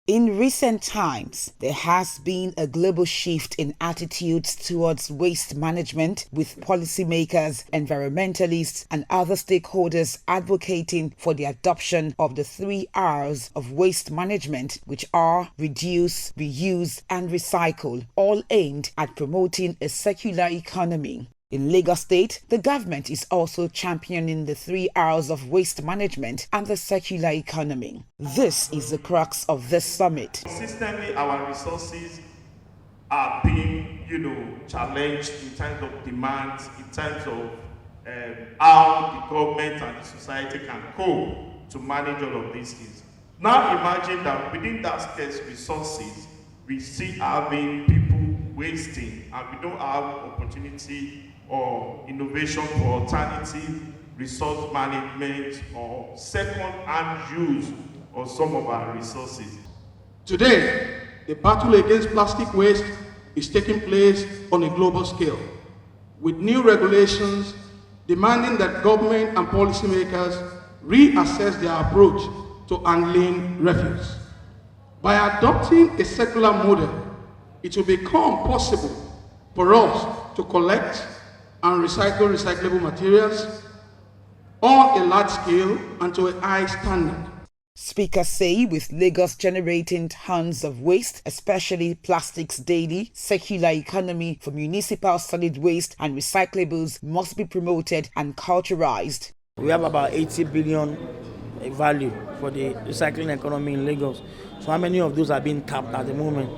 In recent times, there has been a global shift in attitudes towards waste management, with policymakers, environmentalists, and other stakeholders advocating for the adoption of the 3 R's of waste management, which are reduce, reuse, and recycle, all aimed at promoting a circular economy. In Lagos State, the government is also championing the 3 R's of waste management and the circular economy. This is the crux of this summit. Consistently, our resources are being, challenged in terms of demands, in terms of how the government and the society can cope to manage all of these things. Now imagine that within that scarce resources, we see having people wasting, and we don't have opportunity or innovation for alternative resource management or second-hand use of some of our resources. Today, the battle against plastic waste is taking place on a global scale, with new regulations demanding that government and policymakers reassess their approach to handling refuse. By adopting a circular model, it will become possible for us to collect and recycle recyclable materials on a large scale and to a high standard. Speakers say with Lagos generating tons of waste, especially plastics daily, circular economy for municipal solid waste and recyclables must be promoted and culturalized. We have about 80 billion value for the recycling economy in Lagos. So how many of those are being tapped at the moment?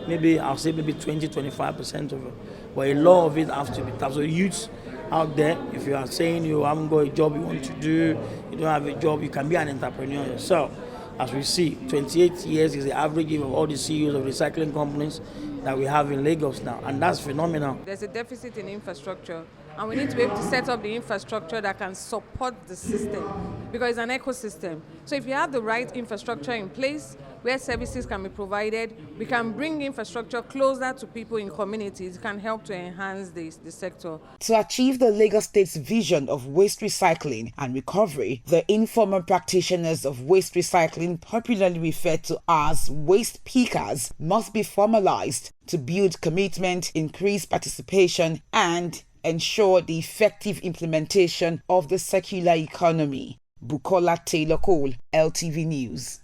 Maybe I'll say maybe 20-25% of it. But a lot of it has to be tapped. So youths out there, if you are saying you haven't got a job you want to do, you don't have a job, you can be an entrepreneur yourself. As we see, 28 years is the average age of all the CEOs of recycling companies that we have in Lagos now, and that's phenomenal. There's a deficit in infrastructure, and we need to be able to set up the infrastructure that can support the system, because it's an ecosystem. So if you have the right infrastructure in place, where services can be provided, we can bring infrastructure closer to people in communities. It can help to enhance the sector. To achieve the Lagos State's vision of waste recycling and recovery, the informal practitioners of waste recycling, popularly referred to as waste pickers, must be formalized to build commitment, increase participation, and ensure the effective implementation of the circular economy. Bukola TAylor-cole, LTV News.